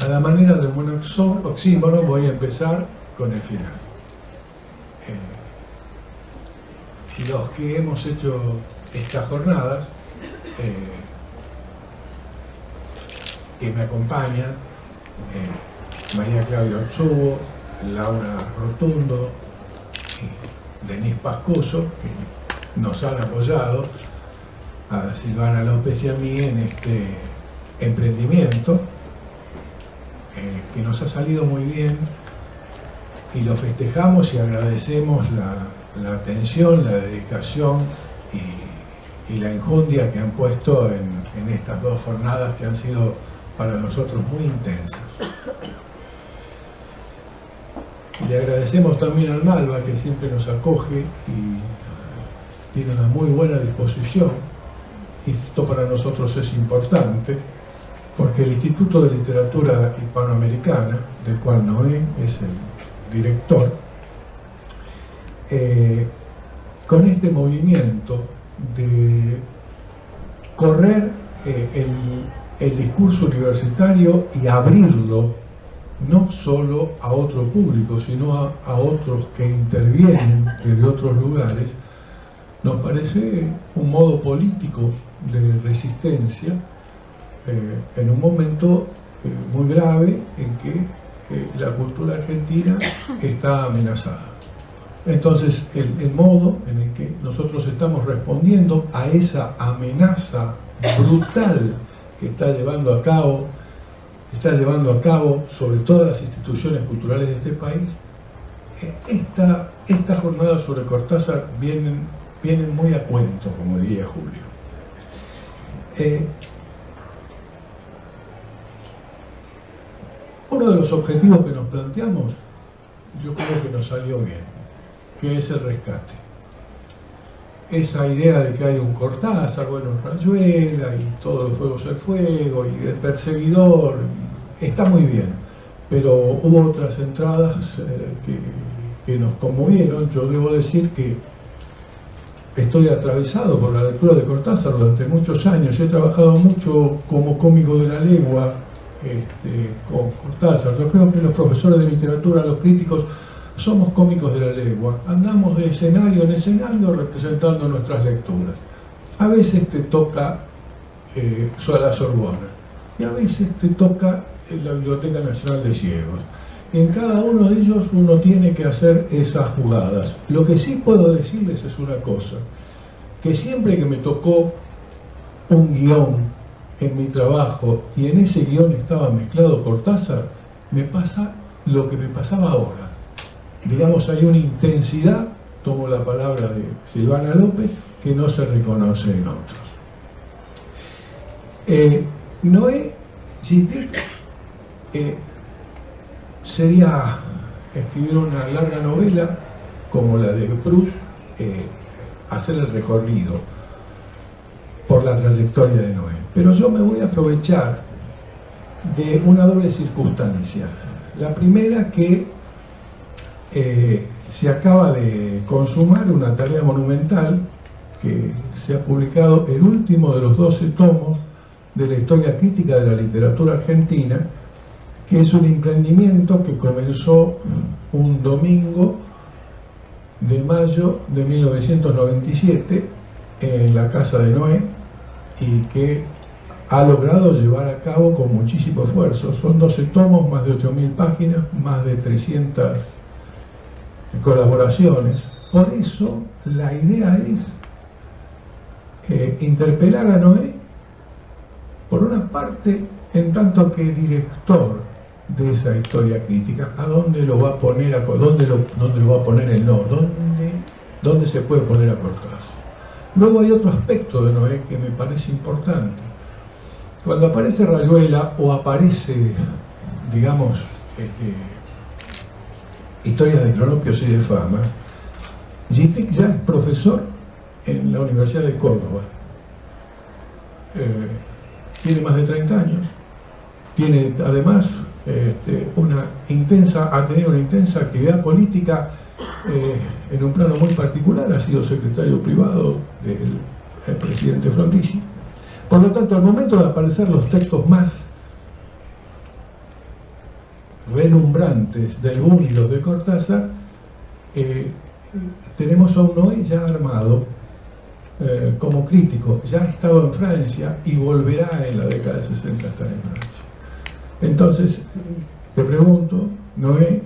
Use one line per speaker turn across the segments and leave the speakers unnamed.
A la manera de un oxímoron voy a empezar con el final. Los que hemos hecho estas jornadas, que me acompañan, María Claudia Orsubo, Laura Rotundo, Denise Pascoso, que nos han apoyado, a Silvana López y a mí en este emprendimiento, que nos ha salido muy bien, y lo festejamos y agradecemos la atención, la dedicación y la enjundia que han puesto en estas dos jornadas que han sido para nosotros muy intensas. Le agradecemos también al Malva, que siempre nos acoge y tiene una muy buena disposición. Y esto para nosotros es importante, porque el Instituto de Literatura Hispanoamericana, del cual Noé es el director, con este movimiento de correr el discurso universitario y abrirlo no solo a otro público, sino a otros que intervienen desde otros lugares, nos parece un modo político de resistencia en un momento muy grave en que la cultura argentina está amenazada. Entonces, el modo en el que nosotros estamos respondiendo a esa amenaza brutal que está llevando a cabo sobre todas las instituciones culturales de este país, esta jornada sobre Cortázar vienen muy a cuento, como diría Julio. Uno de los objetivos que nos planteamos, yo creo que nos salió bien, que es el rescate. Esa idea de que hay un Cortázar, bueno, Rayuela, y todos los fuegos el fuego, y el perseguidor, está muy bien, pero hubo otras entradas que nos conmovieron. Yo debo decir que estoy atravesado por la lectura de Cortázar durante muchos años. He trabajado mucho como cómico de la legua con Cortázar. Yo creo que los profesores de literatura, los críticos, somos cómicos de la legua. Andamos de escenario en escenario representando nuestras lecturas. A veces te toca la Sorbona y a veces te toca la Biblioteca Nacional de Ciegos. Y en cada uno de ellos uno tiene que hacer esas jugadas. Lo que sí puedo decirles es una cosa, que siempre que me tocó un guión en mi trabajo y en ese guión estaba mezclado Cortázar, me pasa lo que me pasaba ahora. Digamos, hay una intensidad, tomo la palabra de Silvana López, que no se reconoce en otros. Noé Gittet sería escribir una larga novela como la de Proust, hacer el recorrido por la trayectoria de Noé. Pero yo me voy a aprovechar de una doble circunstancia. La primera, que se acaba de consumar una tarea monumental, que se ha publicado el último de los 12 tomos de la historia crítica de la literatura argentina, que es un emprendimiento que comenzó un domingo de mayo de 1997 en la casa de Noé y que ha logrado llevar a cabo con muchísimo esfuerzo. Son 12 tomos, más de 8.000 páginas, más de 300 colaboraciones. Por eso la idea es interpelar a Noé, por una parte, en tanto que director de esa historia crítica. ¿A dónde lo va a poner? ¿Dónde lo va a poner el no? ¿Dónde se puede poner a Cortázar? Luego hay otro aspecto de Noé que me parece importante. Cuando aparece Rayuela o aparece, digamos, historias de cronopios y de fama, Gittet ya es profesor en la Universidad de Córdoba. Tiene más de 30 años. Tiene además ha tenido una intensa actividad política en un plano muy particular. Ha sido secretario privado del presidente Frondizi. Por lo tanto, al momento de aparecer los textos más relumbrantes del boom y los de Cortázar, tenemos a un hoy ya armado como crítico, ya ha estado en Francia y volverá en la década del 60 a estar en Francia. Entonces, te pregunto, Noé,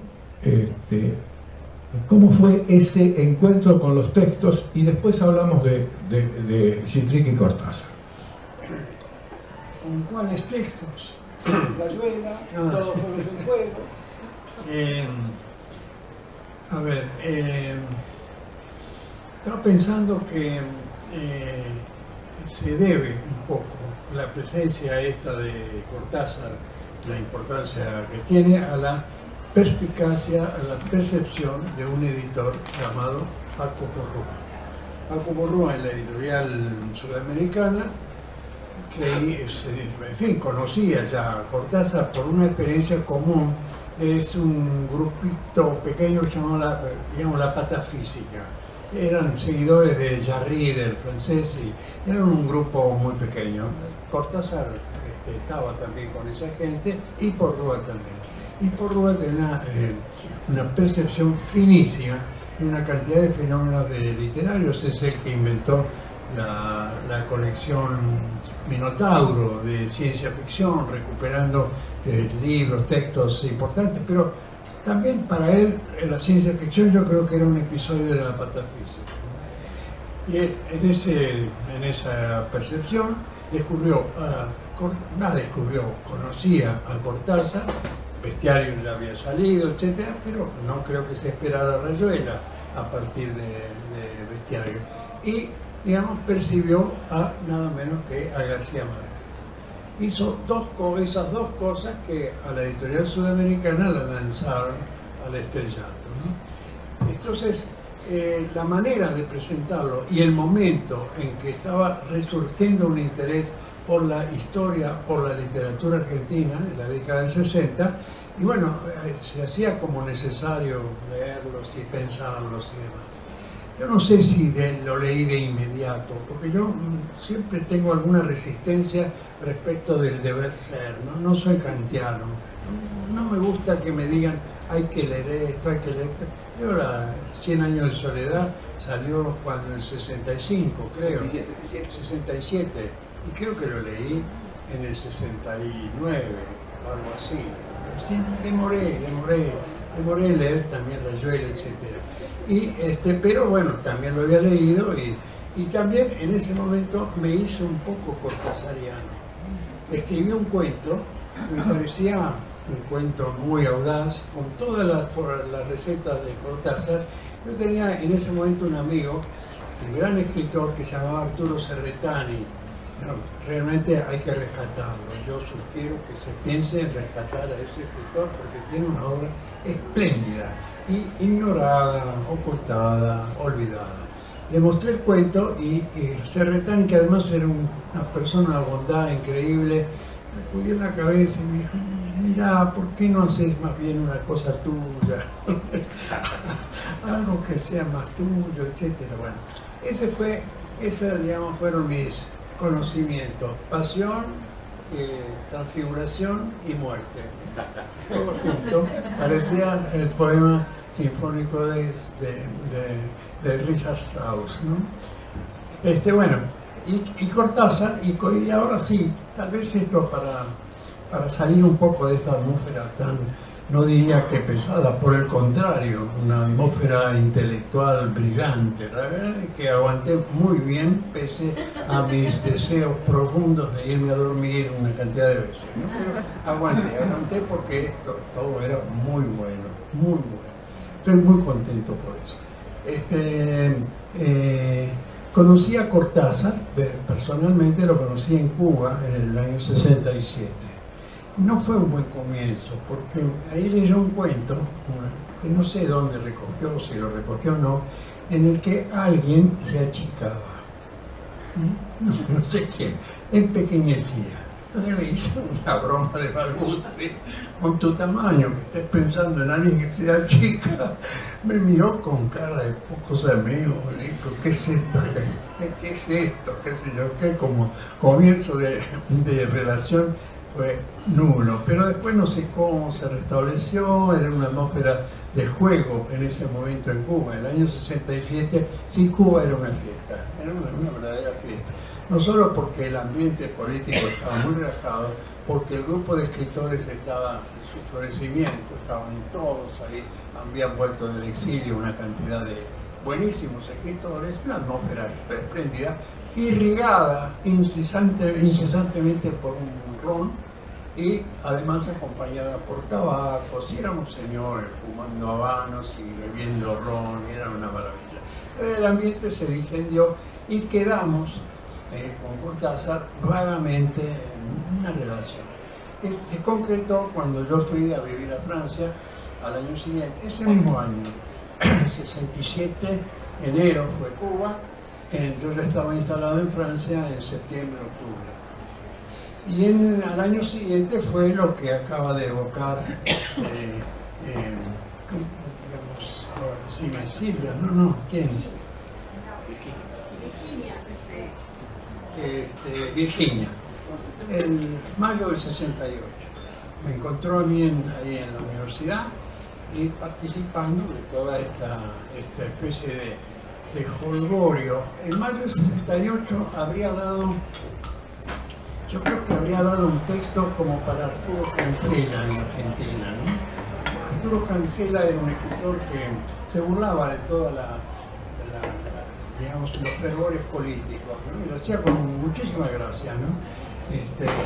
¿cómo fue ese encuentro con los textos? Y después hablamos de Cittric y Cortázar.
¿Con cuáles textos? Rayuela, Todos fuegos en fuego. A ver, estaba pensando que se debe un poco la presencia esta de Cortázar, la importancia que tiene a la perspicacia, a la percepción de un editor llamado Paco Porrúa. Paco Porrúa, en la editorial sudamericana, en fin, conocía ya a Cortázar por una experiencia común. Es un grupito pequeño llamado la Pata Física. Eran seguidores de Jarry, del francés, y eran un grupo muy pequeño. Cortázar estaba también con esa gente, y Porrúa también. Y Porrúa tenía una percepción finísima de una cantidad de fenómenos literarios. Es el que inventó la colección Minotauro de ciencia ficción, recuperando libros, textos importantes, pero también para él la ciencia ficción yo creo que era un episodio de la patafísica. Y él, en esa percepción conocía a Cortázar, Bestiario ya había salido, etcétera, pero no creo que se esperara Rayuela a partir de Bestiario. Y, digamos, percibió a nada menos que a García Márquez. Hizo esas dos cosas que a la editorial sudamericana la lanzaron al estrellato, ¿no? Entonces, la manera de presentarlo y el momento en que estaba resurgiendo un interés por la historia, por la literatura argentina, en la década del 60, y bueno, se hacía como necesario leerlos y pensarlos y demás. Yo no sé si lo leí de inmediato, porque yo siempre tengo alguna resistencia respecto del deber ser, ¿no? No soy kantiano, no me gusta que me digan hay que leer esto, hay que leer esto. Yo la 100 años de soledad salió cuando en el 65, creo, 67, y creo que lo leí en el 69, algo así. Sí, demoré en leer también Rayuela, etc. Pero bueno, también lo había leído y también en ese momento me hice un poco cortázariano. Escribí un cuento, me parecía un cuento muy audaz, con todas las recetas de Cortázar. Yo tenía en ese momento un amigo, un gran escritor que se llamaba Arturo Serretani. No, realmente hay que rescatarlo. Yo sugiero que se piense en rescatar a ese escritor porque tiene una obra espléndida y ignorada, ocultada, olvidada. Le mostré el cuento y Serretani, que además era una persona de bondad increíble, me cubrió la cabeza y me dijo: mira, ¿por qué no haces más bien una cosa tuya? Algo que sea más tuyo, etcétera. Bueno, digamos, fueron mis conocimientos: pasión, transfiguración y muerte. Todo junto. Parecía el poema sinfónico de Richard Strauss, ¿no? Bueno, y Cortázar, y ahora sí, tal vez esto para salir un poco de esta atmósfera tan, no diría que pesada, por el contrario, una atmósfera intelectual brillante, la verdad es que aguanté muy bien pese a mis deseos profundos de irme a dormir una cantidad de veces, ¿no? Pero aguanté porque todo era muy bueno, muy bueno. Estoy muy contento por eso. Conocí a Cortázar, personalmente lo conocí en Cuba en el año 67. No fue un buen comienzo, porque ahí leyó un cuento, que no sé dónde recogió, si lo recogió o no, en el que alguien se achicaba. No sé quién, empequeñecía. Entonces le hice una broma de mal gusto, con tu tamaño, que estés pensando en alguien que sea chica. Me miró con cara de pocos amigos, dijo: ¿qué es esto? ¿Qué es esto? ¿Qué sé yo? ¿Qué? Como comienzo de relación fue nulo. Pero después no sé cómo se restableció, era una atmósfera de juego en ese momento en Cuba. En el año 67, sí, Cuba era una fiesta, era una verdadera fiesta. No solo porque el ambiente político estaba muy relajado, porque el grupo de escritores estaba en su florecimiento, estaban todos ahí, habían vuelto del exilio una cantidad de buenísimos escritores, una atmósfera espléndida, irrigada incesantemente por un ron y además acompañada por tabacos, y éramos señores fumando habanos y bebiendo ron, y era una maravilla. El ambiente se distendió y quedamos con Cortázar vagamente en una relación que se concretó cuando yo fui a vivir a Francia al año siguiente, ese mismo año, 67, enero fue Cuba, yo ya estaba instalado en Francia en septiembre, octubre. Y al año siguiente fue lo que acaba de evocar, digamos, ahora sí me Silvia, ¿quién? Virginia, en mayo del 68. Me encontró a mí ahí en la universidad y participando de toda esta especie de jolgorio. En mayo del 68 habría dado, yo creo que habría dado un texto como para Arturo Cancela en Argentina, ¿no? Arturo Cancela era un escritor que se burlaba de toda digamos, los fervores políticos, ¿no? Y lo hacía con muchísima gracia, ¿no?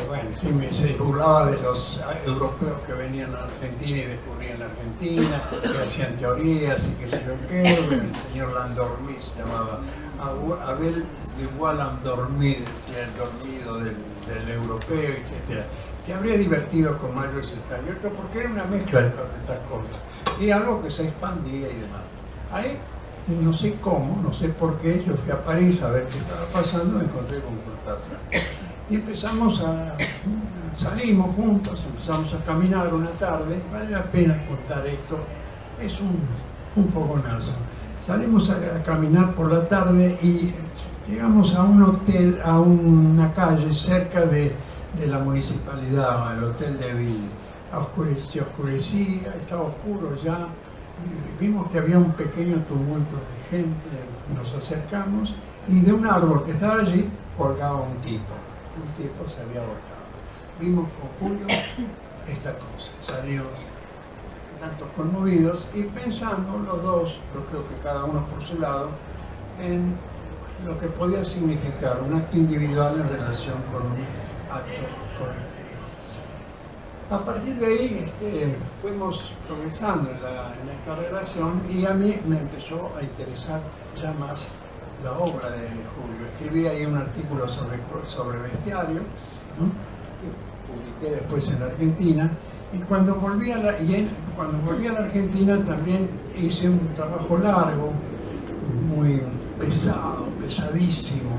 Bueno, sí, se burlaba de los europeos que venían a Argentina y descubrían la Argentina, que hacían teorías y qué sé yo qué. El señor Landormí se llamaba Abel de Landormí, decía el dormido del europeo, etc. Se habría divertido con Mayo del 68 porque era una mezcla de todas estas cosas y algo que se expandía y demás. Ahí, no sé cómo, no sé por qué, yo fui a París a ver qué estaba pasando, me encontré con Cortázar. Y salimos juntos, empezamos a caminar una tarde, vale la pena contar esto, es un fogonazo. Salimos a caminar por la tarde y llegamos a un hotel, a una calle cerca de la municipalidad, el Hotel de Ville. Se oscurecía, estaba oscuro ya, vimos que había un pequeño tumulto de gente, nos acercamos y de un árbol que estaba allí colgaba un tipo se había ahorcado. Vimos con Julio esta cosa, salimos tanto conmovidos y pensando los dos, yo creo que cada uno por su lado, en lo que podía significar un acto individual en relación con un acto colectivo. A partir de ahí fuimos progresando en esta relación y a mí me empezó a interesar ya más la obra de Julio. Escribí ahí un artículo sobre bestiario, ¿no? Que publiqué después en la Argentina, y cuando volví a la Argentina también hice un trabajo largo, muy pesado, pesadísimo,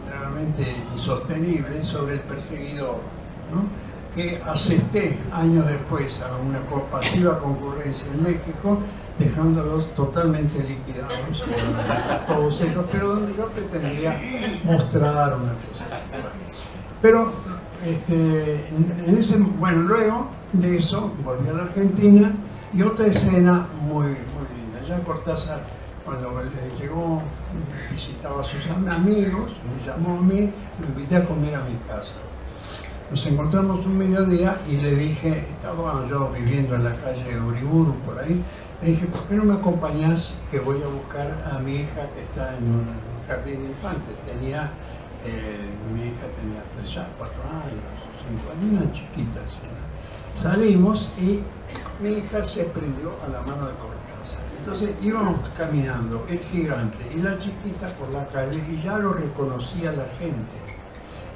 realmente insostenible, sobre el perseguidor, ¿no? Que asesté años después a una pasiva concurrencia en México, dejándolos totalmente liquidados, todos ellos, pero donde yo pretendía mostrar una cosa así. Pero luego de eso volví a la Argentina y otra escena muy linda. Ya Cortázar, cuando llegó, visitaba a sus amigos, me llamó a mí, me invité a comer a mi casa. Nos encontramos un mediodía y le dije, estaba yo viviendo en la calle Uriburu, por ahí, le dije, ¿por qué no me acompañás que voy a buscar a mi hija que está en un jardín de infantes? Mi hija tenía 4 años, 5 años, una chiquita. ¿Sí? Salimos y mi hija se prendió a la mano de Cortázar. Entonces íbamos caminando, el gigante y la chiquita por la calle y ya lo reconocía la gente.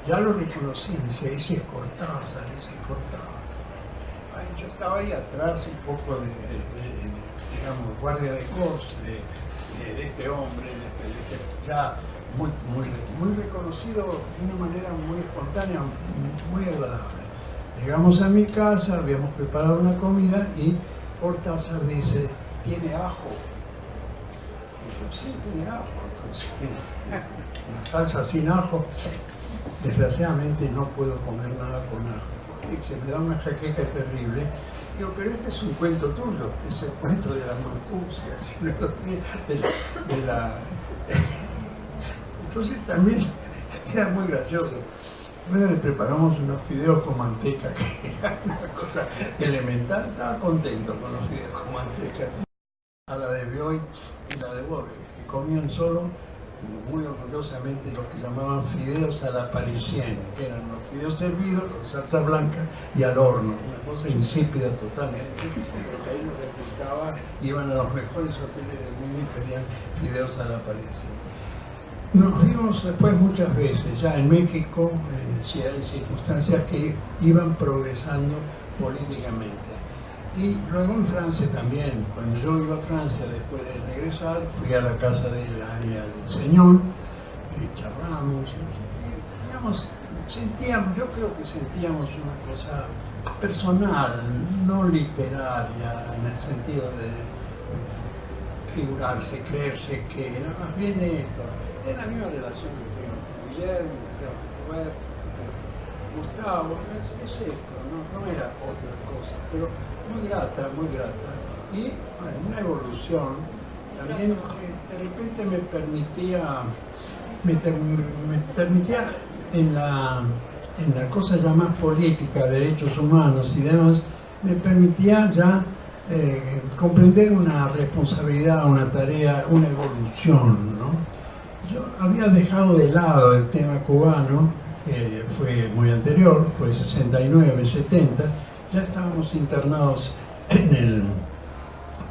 Ya lo reconocían, decía, ese es Cortázar, ese es Cortázar. Ay, yo estaba ahí atrás un poco digamos, guardia de corps de este hombre, ya muy reconocido de una manera muy espontánea, muy agradable. Llegamos a mi casa, habíamos preparado una comida y Cortázar dice, ¿tiene ajo? Y yo, sí, tiene ajo. Una salsa sin ajo. Desgraciadamente no puedo comer nada con ajo. que se me da una jaqueca terrible. Digo, pero este es un cuento tuyo, es el cuento de la mancusia, de la... Entonces también era muy gracioso. Bueno, le preparamos unos fideos con manteca, que era una cosa elemental. Estaba contento con los fideos con manteca. A la de Bioy y la de Borges, que comían solo, muy orgullosamente, lo que llamaban fideos a la parisienne, que eran los fideos servidos con salsa blanca y al horno, una cosa insípida totalmente, pero que ahí nos resultaba, iban a los mejores hoteles del mundo y pedían fideos a la parisienne. Nos vimos después muchas veces, ya en México, en circunstancias que iban progresando políticamente. Y luego en Francia también, cuando yo iba a Francia después de regresar, fui a la casa de él y al señor, y charlamos, y, digamos, yo creo que sentíamos una cosa personal, no literaria, en el sentido de figurarse, creerse que era más bien esto. Es la misma relación que tengo con Guillermo, Gustavo, es esto, no era otra cosa, pero muy grata, muy grata. Y bueno, una evolución también que de repente me permitía en la cosa ya más política, derechos humanos y demás, me permitía ya comprender una responsabilidad, una tarea, una evolución, ¿no? Yo había dejado de lado el tema cubano, que fue muy anterior, fue 69, 70, ya estábamos internados en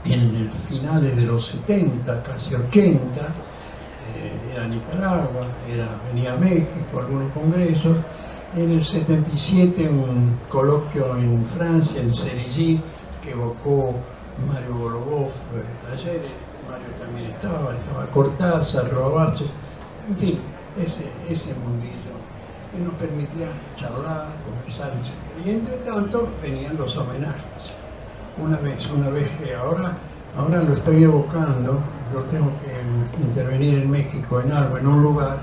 el finales de los 70, casi 80, era Nicaragua, venía México, algunos congresos, en el 77 un coloquio en Francia, en Cerilly, que evocó Mario Golubov, ayer Mario también estaba Cortázar, Roabastos, en fin, ese mundillo que nos permitía charlar, conversar, etc. Y entre tanto venían los homenajes. Una vez que ahora lo estoy evocando, yo tengo que intervenir en México en algo, en un lugar,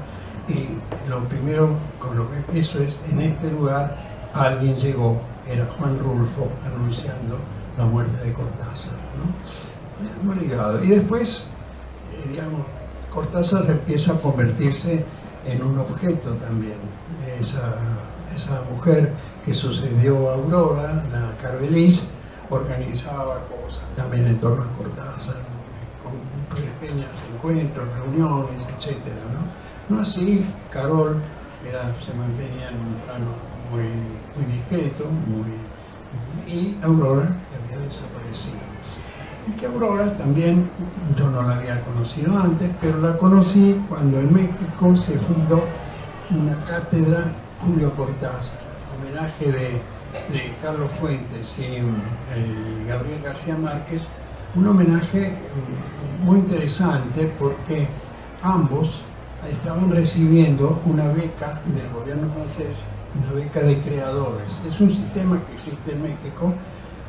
y lo primero con lo que empiezo es, en este lugar alguien llegó, era Juan Rulfo, anunciando la muerte de Cortázar, ¿no? Muy ligado. Y después, digamos, Cortázar empieza a convertirse en un objeto también. Esa mujer que sucedió a Aurora, la Carvelis, organizaba cosas también en torno a Cortázar, con pequeños encuentros, reuniones, etc., ¿no? No así, Carol se mantenía en un plano muy discreto, y Aurora, que había desaparecido. Y que Aurora también, yo no la había conocido antes, pero la conocí cuando en México se fundó una cátedra Julio Cortázar, homenaje de Carlos Fuentes y Gabriel García Márquez, un homenaje muy interesante porque ambos estaban recibiendo una beca del gobierno francés, una beca de creadores. Es un sistema que existe en México,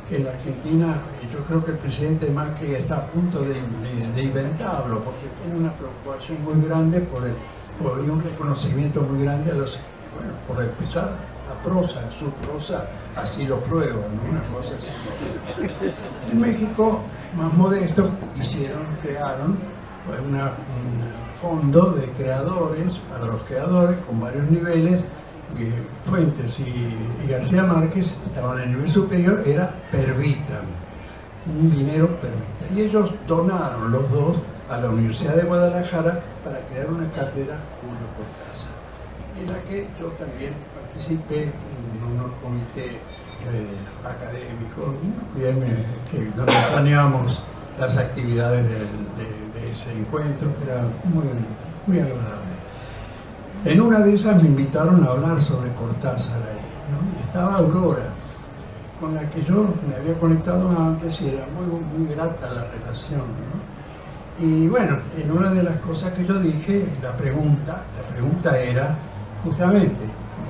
que en la Argentina yo creo que el presidente Macri está a punto de inventarlo, porque tiene una preocupación muy grande y un reconocimiento muy grande a los, bueno, por empezar, la prosa, su prosa, así lo pruebo, ¿no? Una cosa así. En México, más modestos, crearon un fondo de creadores, para los creadores, con varios niveles. Fuentes y García Márquez estaban en el nivel superior, era Pervita, un dinero Pervita. Y ellos donaron los dos a la Universidad de Guadalajara para crear una cátedra Julio Cortázar, en la que yo también participé en un comité académico, donde planeamos las actividades de ese encuentro, que era muy agradable. En una de esas me invitaron a hablar sobre Cortázar ahí, ¿no? Estaba Aurora, con la que yo me había conectado antes y era muy grata la relación, ¿no? Y bueno, en una de las cosas que yo dije, la pregunta era, justamente,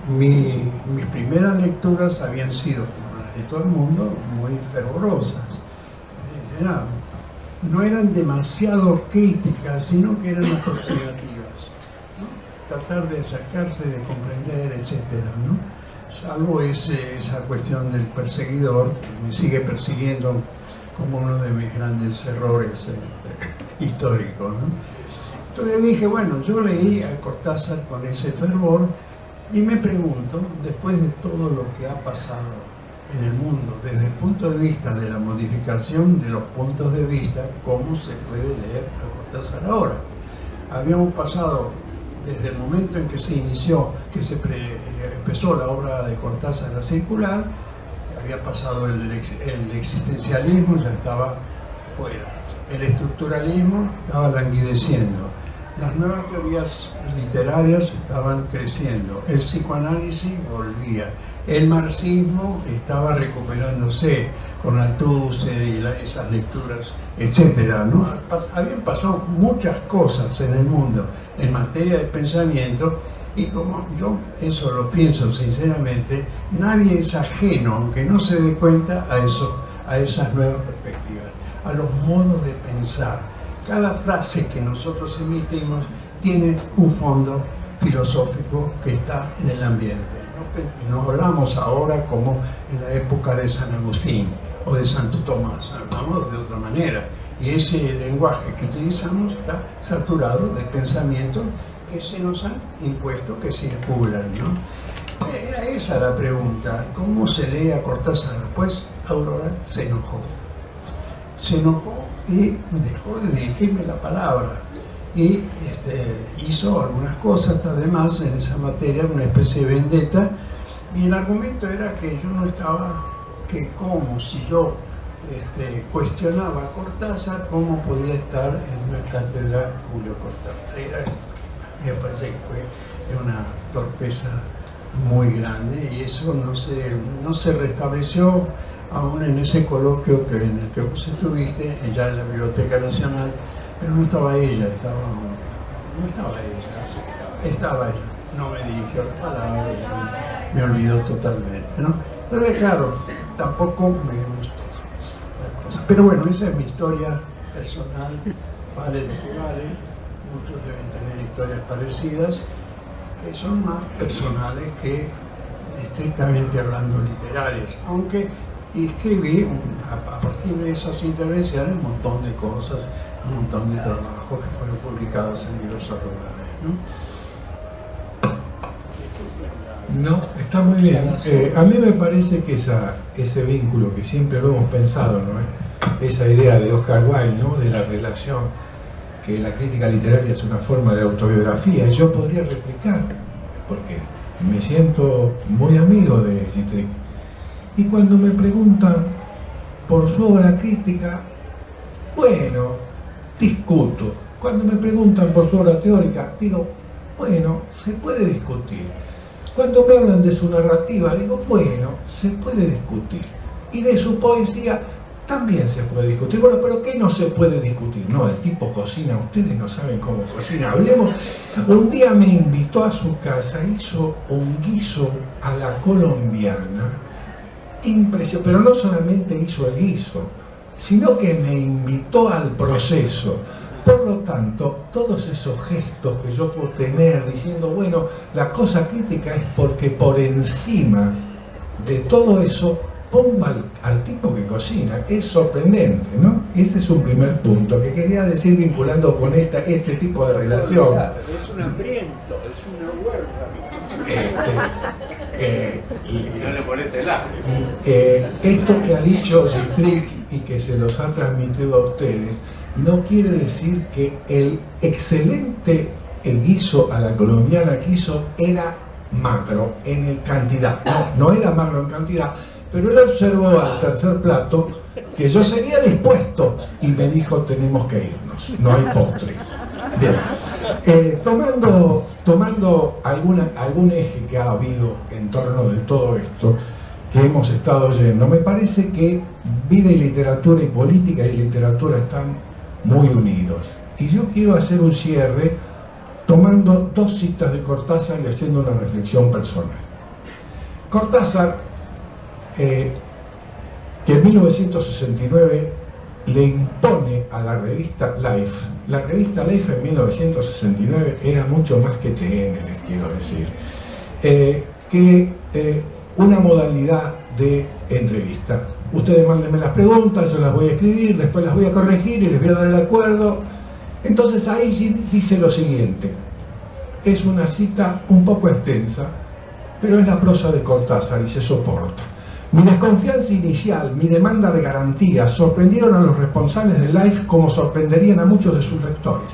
mis primeras lecturas habían sido, como las de todo el mundo, muy fervorosas. No eran demasiado críticas, sino que eran aproximativas. Tratar de acercarse, de comprender, etcétera, ¿no? salvo esa cuestión del perseguidor, que me sigue persiguiendo como uno de mis grandes errores históricos, ¿no? Entonces dije, bueno, yo leí a Cortázar con ese fervor y me pregunto, después de todo lo que ha pasado en el mundo, desde el punto de vista de la modificación de los puntos de vista, ¿cómo se puede leer a Cortázar ahora? Habíamos pasado desde el momento en que se inició, empezó la obra de Cortázar, la circular, había pasado el existencialismo, ya estaba fuera, el estructuralismo estaba languideciendo, las nuevas teorías literarias estaban creciendo, el psicoanálisis volvía, el marxismo estaba recuperándose con Althusser y esas lecturas, etcétera, ¿no? Habían pasado muchas cosas en el mundo en materia de pensamiento, y como yo eso lo pienso sinceramente, nadie es ajeno, aunque no se dé cuenta, a esas nuevas perspectivas, a los modos de pensar. Cada frase que nosotros emitimos tiene un fondo filosófico que está en el ambiente. No hablamos ahora como en la época de San Agustín o de Santo Tomás, hablamos de otra manera. Y ese lenguaje que utilizamos está saturado de pensamientos que se nos han impuesto, que circulan, ¿no? Era esa la pregunta, ¿cómo se lee a Cortázar? Pues Aurora se enojó. Se enojó y dejó de dirigirme la palabra. Y hizo algunas cosas, además, en esa materia, una especie de vendetta. Y el argumento era que yo no estaba, que como si yo cuestionaba a Cortázar, cómo podía estar en una cátedra Julio Cortázar. Me parece que fue una torpeza muy grande, y eso no se restableció aún en ese coloquio en el que vos estuviste, ya en la Biblioteca Nacional, pero no estaba ella, estaba ella, no me dirigió la palabra, me olvidó totalmente, ¿no? Entonces, claro, tampoco me gustó la cosa. Pero bueno, esa es mi historia personal, vale lo que vale, muchos deben tener historias parecidas, que son más personales que estrictamente hablando literarias, aunque escribí a partir de esas intervenciones un montón de cosas, un montón de trabajos que fueron publicados en diversos lugares, ¿no?
No, está muy bien. A mí me parece que ese vínculo que siempre lo hemos pensado, ¿no? Esa idea de Oscar Wilde, ¿no? De la relación, que la crítica literaria es una forma de autobiografía, y yo podría replicar, porque me siento muy amigo de Citrig. Y cuando me preguntan por su obra crítica, bueno, discuto. Cuando me preguntan por su obra teórica, digo, bueno, se puede discutir. Cuando me hablan de su narrativa, digo, bueno, se puede discutir. Y de su poesía también se puede discutir. Bueno, pero ¿qué no se puede discutir? No, el tipo cocina, ustedes no saben cómo cocina. Hablemos. Un día me invitó a su casa, hizo un guiso a la colombiana, impresionante, pero no solamente hizo el guiso, sino que me invitó al proceso. Por lo tanto, todos esos gestos que yo puedo tener diciendo, bueno, la cosa crítica es porque por encima de todo eso pongo al tipo que cocina. Es sorprendente, ¿no? Ese es un primer punto que quería decir vinculando con este tipo de relación.
Es un hambriento, es una huerta.
Y no le molesta el ajo.
Esto que ha dicho Citrig y que se los ha transmitido a ustedes, no quiere decir que el excelente guiso a la colombiana que hizo era magro en cantidad. No era magro en cantidad, pero él observó al tercer plato que yo seguía dispuesto y me dijo, tenemos que irnos, no hay postre. Bien. Tomando algún eje que ha habido en torno de todo esto que hemos estado oyendo, me parece que vida y literatura, y política y literatura están muy unidos. Y yo quiero hacer un cierre tomando dos citas de Cortázar y haciendo una reflexión personal. Cortázar, que en 1969 le impone a la revista Life. La revista Life en 1969 era mucho más que TN, les quiero decir. Que una modalidad de entrevista. Ustedes mándenme las preguntas, yo las voy a escribir, después las voy a corregir y les voy a dar el acuerdo. Entonces ahí sí dice lo siguiente. Es una cita un poco extensa, pero es la prosa de Cortázar y se soporta. Mi desconfianza inicial, mi demanda de garantías, sorprendieron a los responsables de Life como sorprenderían a muchos de sus lectores.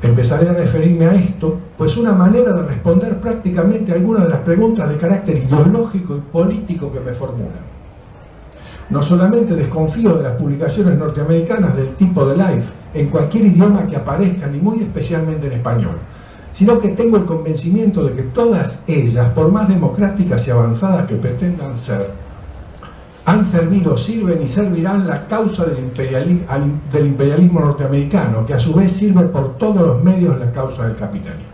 Empezaré a referirme a esto, pues una manera de responder prácticamente algunas de las preguntas de carácter ideológico y político que me formulan. No solamente desconfío de las publicaciones norteamericanas del tipo de Life en cualquier idioma que aparezcan y muy especialmente en español, sino que tengo el convencimiento de que todas ellas, por más democráticas y avanzadas que pretendan ser, han servido, sirven y servirán la causa del imperialismo norteamericano, que a su vez sirve por todos los medios la causa del capitalismo.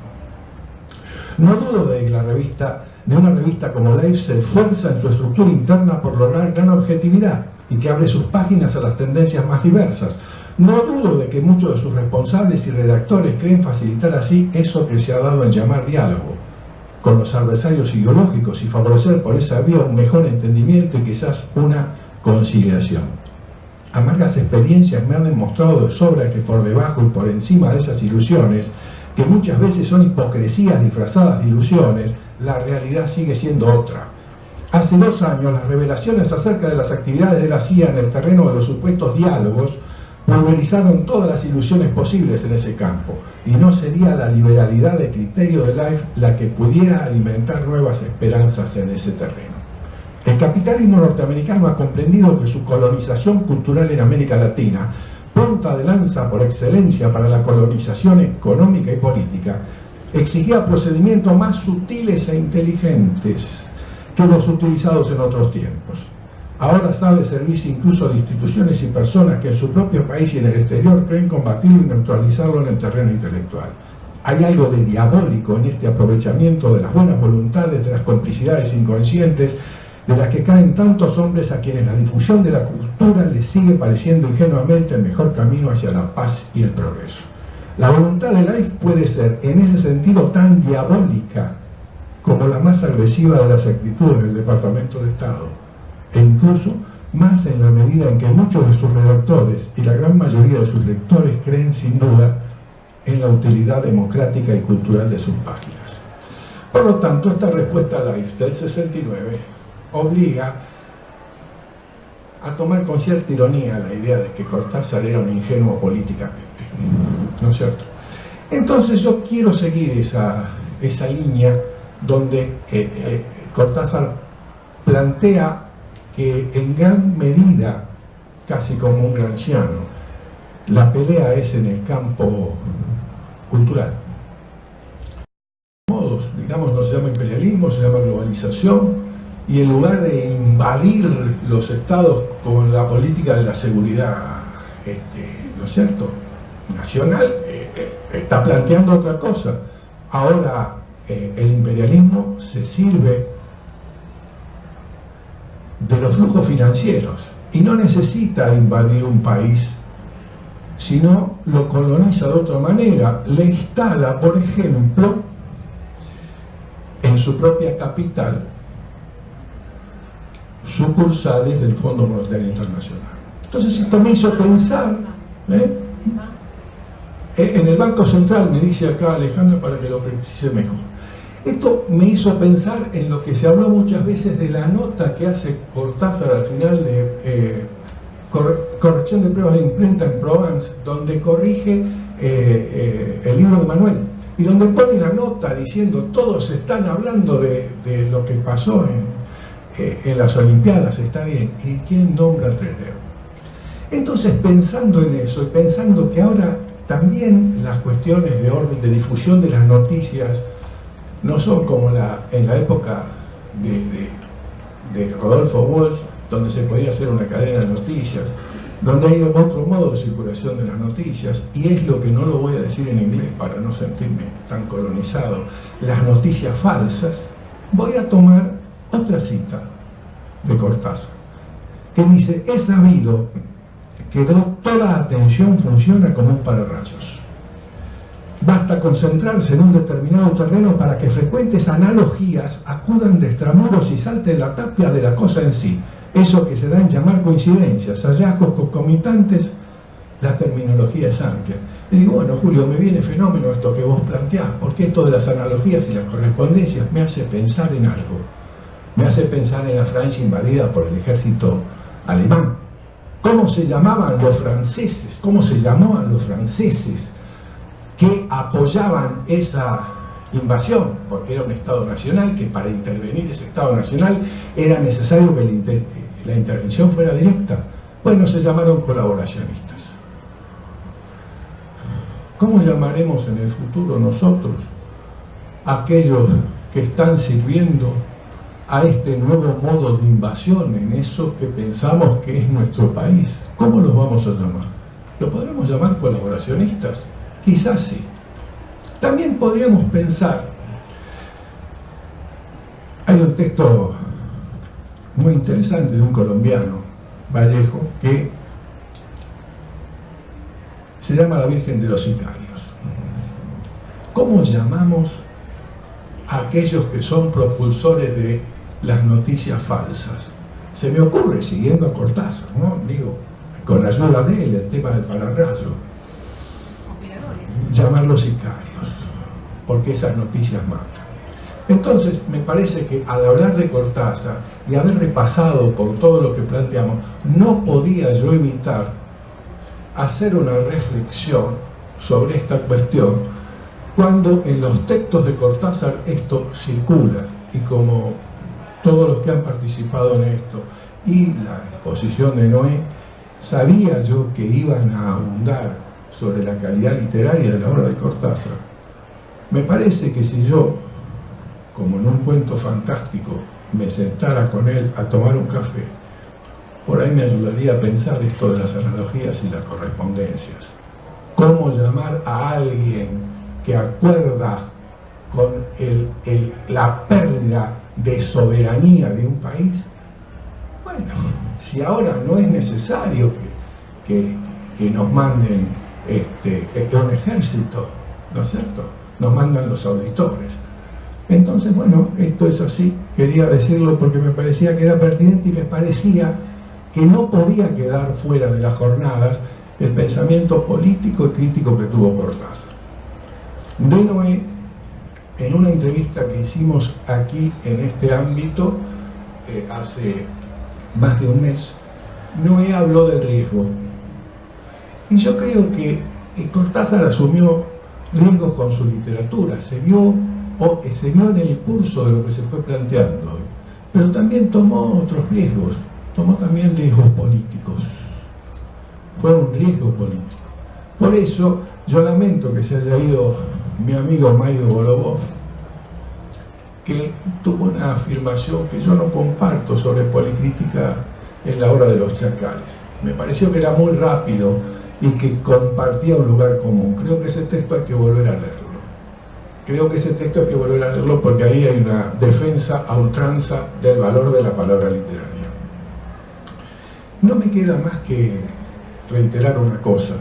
No dudo de que una revista como Life se esfuerza en su estructura interna por lograr gran objetividad y que abre sus páginas a las tendencias más diversas. No dudo de que muchos de sus responsables y redactores creen facilitar así eso que se ha dado en llamar diálogo con los adversarios ideológicos y favorecer por esa vía un mejor entendimiento y quizás una conciliación. Amargas experiencias me han demostrado de sobra que por debajo y por encima de esas ilusiones, que muchas veces son hipocresías disfrazadas de ilusiones, la realidad sigue siendo otra. Hace 2 años las revelaciones acerca de las actividades de la CIA en el terreno de los supuestos diálogos pulverizaron todas las ilusiones posibles en ese campo, y no sería la liberalidad de criterio de Life la que pudiera alimentar nuevas esperanzas en ese terreno. El capitalismo norteamericano ha comprendido que su colonización cultural en América Latina, punta de lanza por excelencia para la colonización económica y política, exigía procedimientos más sutiles e inteligentes que los utilizados en otros tiempos. Ahora sabe servirse incluso de instituciones y personas que en su propio país y en el exterior creen combatirlo y neutralizarlo en el terreno intelectual. Hay algo de diabólico en este aprovechamiento de las buenas voluntades, de las complicidades inconscientes, de las que caen tantos hombres a quienes la difusión de la cultura les sigue pareciendo ingenuamente el mejor camino hacia la paz y el progreso. La voluntad de Life puede ser, en ese sentido, tan diabólica como la más agresiva de las actitudes del Departamento de Estado, e incluso más en la medida en que muchos de sus redactores y la gran mayoría de sus lectores creen sin duda en la utilidad democrática y cultural de sus páginas. Por lo tanto, esta respuesta a Life del 69 obliga a tomar con cierta ironía la idea de que Cortázar era un ingenuo políticamente, ¿no es cierto? Entonces yo quiero seguir esa línea donde Cortázar plantea que en gran medida, casi como un gramsciano, la pelea es en el campo cultural. Modos, digamos, no se llama imperialismo, se llama globalización, y en lugar de invadir los estados con la política de la seguridad, ¿no es cierto?, nacional, está planteando otra cosa. Ahora el imperialismo se sirve de los flujos financieros y no necesita invadir un país, sino lo coloniza de otra manera. Le instala, por ejemplo, en su propia capital sucursales del Fondo Monetario Internacional. Entonces esto me hizo pensar, en el Banco Central, me dice acá Alejandro para que lo precise mejor. Esto me hizo pensar en lo que se habló muchas veces de la nota que hace Cortázar al final de corrección de pruebas de imprenta en Provence, donde corrige el libro de Manuel, y donde pone la nota diciendo todos están hablando de lo que pasó en las Olimpiadas, está bien, ¿y quién nombra a Trelew? Entonces, pensando en eso y pensando que ahora también las cuestiones de orden de difusión de las noticias no son como en la época de Rodolfo Walsh, donde se podía hacer una cadena de noticias, donde hay otro modo de circulación de las noticias, y es lo que no lo voy a decir en inglés para no sentirme tan colonizado, las noticias falsas. Voy a tomar otra cita de Cortázar, que dice: es sabido que toda atención funciona como un pararrayos. Basta concentrarse en un determinado terreno para que frecuentes analogías acudan de extramuros y salten la tapia de la cosa en sí. Eso que se da en llamar coincidencias, hallazgos concomitantes, la terminología es amplia. Y digo, bueno, Julio, me viene fenómeno esto que vos planteás, porque esto de las analogías y las correspondencias me hace pensar en algo. Me hace pensar en la Francia invadida por el ejército alemán. ¿Cómo se llamaban los franceses? ¿Cómo se llamaban los franceses que apoyaban esa invasión? Porque era un Estado nacional, que para intervenir ese Estado nacional era necesario que la intervención fuera directa. Bueno, se llamaron colaboracionistas. ¿Cómo llamaremos en el futuro nosotros a aquellos que están sirviendo a este nuevo modo de invasión en eso que pensamos que es nuestro país? ¿Cómo los vamos a llamar? ¿Lo podremos llamar colaboracionistas? Quizás sí. También podríamos pensar, hay un texto muy interesante de un colombiano, Vallejo, que se llama La Virgen de los Sicarios. ¿Cómo llamamos a aquellos que son propulsores de las noticias falsas? Se me ocurre, siguiendo a Cortázar, ¿no? Digo, con ayuda de él, el tema del pararrayo. Llamarlos sicarios, porque esas noticias matan. Entonces, me parece que al hablar de Cortázar y haber repasado por todo lo que planteamos, no podía yo evitar hacer una reflexión sobre esta cuestión cuando en los textos de Cortázar esto circula, y como todos los que han participado en esto y la exposición de Noé, sabía yo que iban a abundar sobre la calidad literaria de la obra de Cortázar. Me parece que si yo, como en un cuento fantástico, me sentara con él a tomar un café, por ahí me ayudaría a pensar esto de las analogías y las correspondencias. ¿Cómo llamar a alguien que acuerda con la pérdida de soberanía de un país? Bueno, si ahora no es necesario que nos manden un ejército, ¿no es cierto? Nos mandan los auditores. Entonces, bueno, esto es así. Quería decirlo porque me parecía que era pertinente y me parecía que no podía quedar fuera de las jornadas el pensamiento político y crítico que tuvo Cortázar. De Noé, en una entrevista que hicimos aquí en este ámbito hace más de un mes, Noé habló del riesgo. Y yo creo que Cortázar asumió riesgos con su literatura, se vio en el curso de lo que se fue planteando, pero también tomó otros riesgos, tomó también riesgos políticos. Fue un riesgo político. Por eso yo lamento que se haya ido mi amigo Mario Golubov, que tuvo una afirmación que yo no comparto sobre policrítica en la obra de los chacales. Me pareció que era muy rápido y que compartía un lugar común. Creo que ese texto hay que volver a leerlo. Porque ahí hay una defensa a ultranza del valor de la palabra literaria. No me queda más que reiterar una cosa.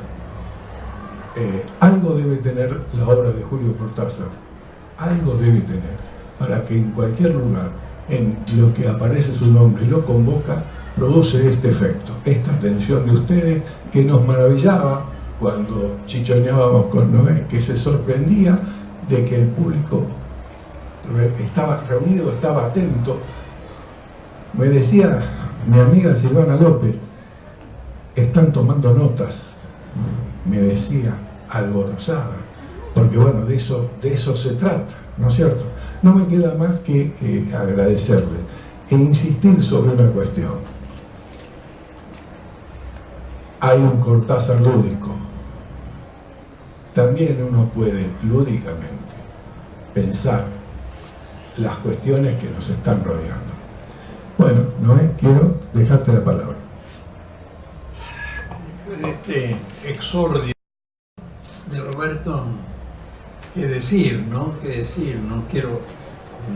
Algo debe tener la obra de Julio Cortázar, algo debe tener, para que en cualquier lugar en lo que aparece su nombre y lo convoca, produce este efecto, esta atención de ustedes que nos maravillaba cuando chichoneábamos con Noé, que se sorprendía de que el público estaba reunido, estaba atento. Me decía mi amiga Silvana López, están tomando notas, me decía, alborozada, porque bueno, de eso se trata, ¿no es cierto? No me queda más que agradecerle e insistir sobre una cuestión. Hay un Cortázar lúdico. También uno puede lúdicamente pensar las cuestiones que nos están rodeando. Bueno, Noé, quiero dejarte la palabra.
Después de este exordio de Roberto, ¿qué decir, no? No quiero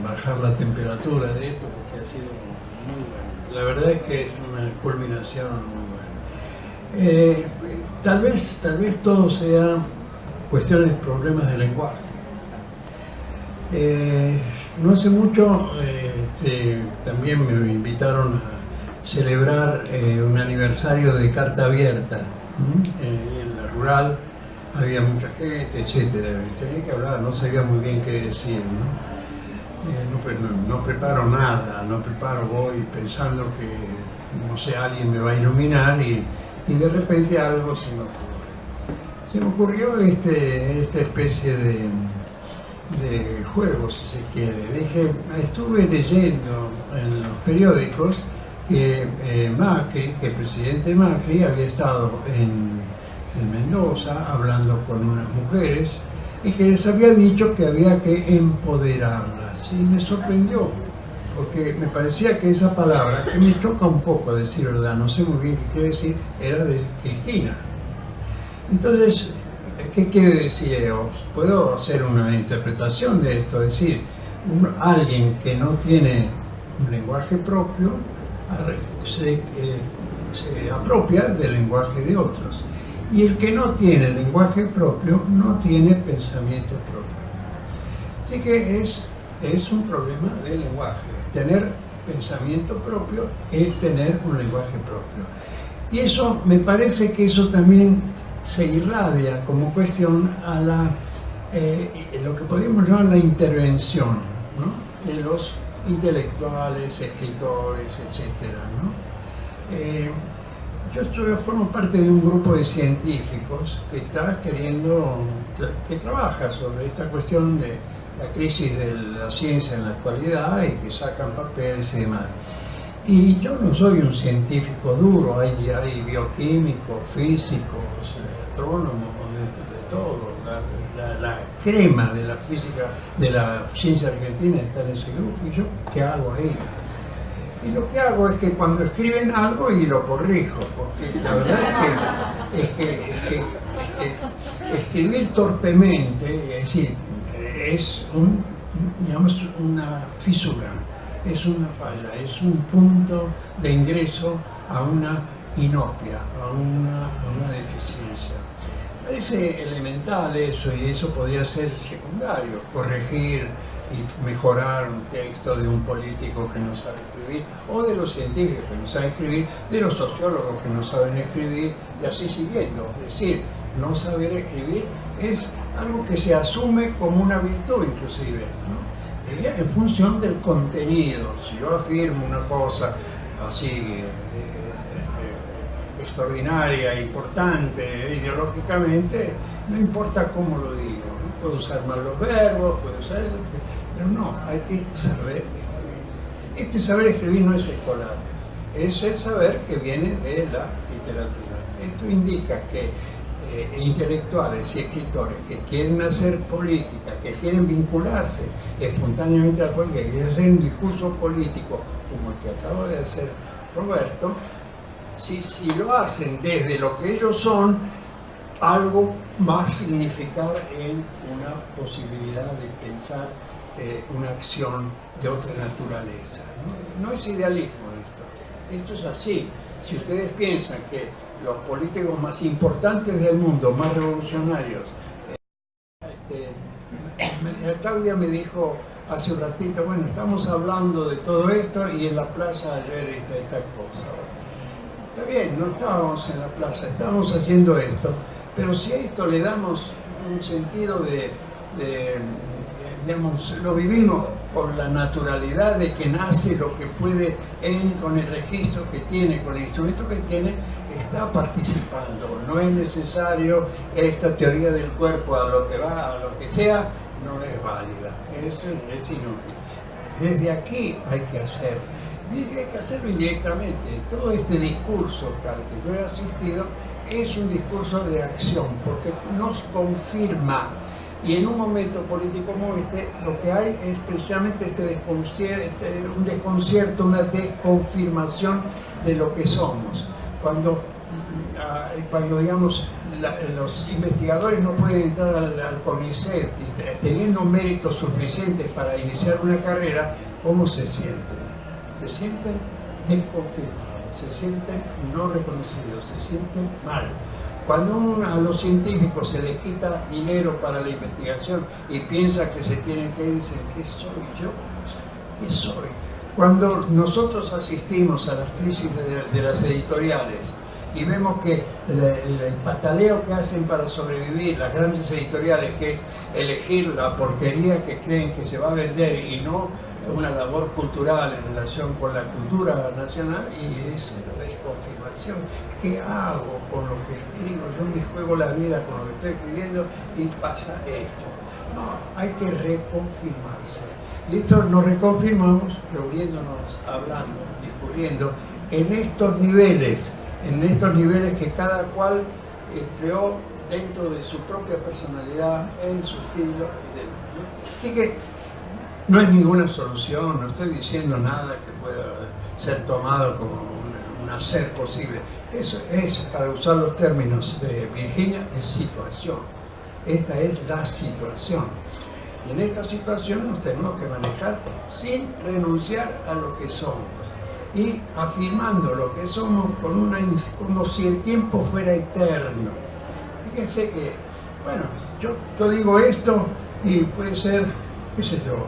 bajar la temperatura de esto porque ha sido muy bueno. La verdad es que es una culminación muy buena. Tal vez todo sea cuestiones, problemas de lenguaje. No hace mucho también me invitaron a celebrar un aniversario de Carta Abierta. En la rural había mucha gente, etcétera. Tenía que hablar, no sabía muy bien qué decir, ¿no? No preparo nada, voy pensando que, no sé, alguien me va a iluminar y de repente algo se me ocurre. Se me ocurrió esta especie de juego, si se quiere. Estuve leyendo en los periódicos que Macri, que el presidente Macri había estado en Mendoza hablando con unas mujeres y que les había dicho que había que empoderarlas. Y me sorprendió, porque me parecía que esa palabra, que me choca un poco decir verdad, no sé muy bien qué quiere decir, era de Cristina. Entonces, ¿qué quiere decir? Puedo hacer una interpretación de esto, es decir, alguien que no tiene un lenguaje propio se apropia del lenguaje de otros. Y el que no tiene lenguaje propio no tiene pensamiento propio. Así que es un problema de lenguaje. Tener pensamiento propio es tener un lenguaje propio. Y eso, me parece que eso también se irradia como cuestión a lo que podríamos llamar la intervención, ¿no?, de los intelectuales, escritores, etcétera, ¿no? Yo formo parte de un grupo de científicos que está que trabaja sobre esta cuestión de la crisis de la ciencia en la actualidad y que sacan papeles y demás. Y yo no soy un científico duro, hay bioquímicos, físicos, astrónomos, de todo. La crema de la física, de la ciencia argentina está en ese grupo. ¿Y yo qué hago ahí? Y lo que hago es que cuando escriben algo y lo corrijo, porque la verdad es que escribir torpemente, es decir, es digamos, una fisura, es una falla, es un punto de ingreso a una inopia, a una deficiencia. Parece elemental eso, y eso podría ser secundario, corregir y mejorar un texto de un político que no sabe escribir, o de los científicos que no saben escribir, de los sociólogos que no saben escribir, y así siguiendo. Es decir, no saber escribir es algo que se asume como una virtud inclusive, ¿no? En función del contenido. Si yo afirmo una cosa así extraordinaria, importante ideológicamente, no importa cómo lo digo, ¿no? Puedo usar mal los verbos, puedo usar eso, pero no, hay que saber escribir. Este saber escribir no es escolar, es el saber que viene de la literatura. Esto indica que intelectuales y escritores que quieren hacer política, que quieren vincularse espontáneamente a la política, que quieren hacer un discurso político como el que acaba de hacer Roberto, si lo hacen desde lo que ellos son, algo va a significar en una posibilidad de pensar una acción de otra naturaleza. No es idealismo esto es así. Si ustedes piensan que los políticos más importantes del mundo, más revolucionarios, Claudia me dijo hace un ratito, bueno, estamos hablando de todo esto y en la plaza ayer esta cosa. Está bien, no estábamos en la plaza, estábamos haciendo esto, pero si a esto le damos un sentido digamos, lo vivimos con la naturalidad de que nace lo que puede, con el registro que tiene, con el instrumento que tiene, está participando. No es necesario esta teoría del cuerpo a lo que va, a lo que sea, no es válida, es inútil. Desde aquí hay que hacer, y hay que hacerlo indirectamente. Todo este discurso al que yo he asistido es un discurso de acción, porque nos confirma. Y en un momento político como este, lo que hay es precisamente un desconcierto, una desconfirmación de lo que somos. Cuando digamos, los investigadores no pueden entrar al CONICET teniendo méritos suficientes para iniciar una carrera, ¿cómo se sienten? Se sienten desconfirmados, se sienten no reconocidos, se sienten mal. Cuando a los científicos se les quita dinero para la investigación y piensa que se tienen que ir, dicen, ¿qué soy yo? ¿Qué soy? Cuando nosotros asistimos a las crisis de las editoriales y vemos que el pataleo que hacen para sobrevivir las grandes editoriales, que es elegir la porquería que creen que se va a vender y no una labor cultural en relación con la cultura nacional, y es desconfirmación. ¿Qué hago con lo que escribo? Yo me juego la vida con lo que estoy escribiendo y pasa esto. No, hay que reconfirmarse. Y esto nos reconfirmamos reuniéndonos, hablando, discurriendo en estos niveles que cada cual empleó dentro de su propia personalidad, en su estilo y demás, ¿no? Así que no es ninguna solución, no estoy diciendo nada que pueda ser tomado como un hacer posible. Eso es, para usar los términos de Virginia, es situación. Esta es la situación. Y en esta situación nos tenemos que manejar sin renunciar a lo que somos y afirmando lo que somos como si el tiempo fuera eterno. Fíjense que, bueno, yo digo esto y puede ser, qué sé yo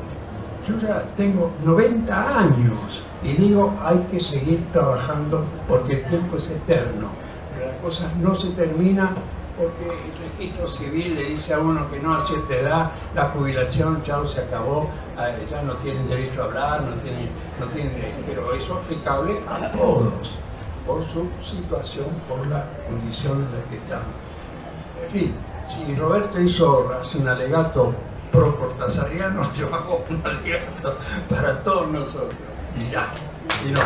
ya tengo 90 años y digo, hay que seguir trabajando porque el tiempo es eterno. Pero las cosas no se terminan porque el registro civil le dice a uno que no a cierta edad, la jubilación, chao, se acabó, ya no tienen derecho a hablar, no tienen derecho, pero eso es aplicable a todos, por su situación, por la condición en la que estamos. En fin, si Roberto hace un alegato pro cortasariano, yo hago un alegato para todos nosotros, y ya, y no.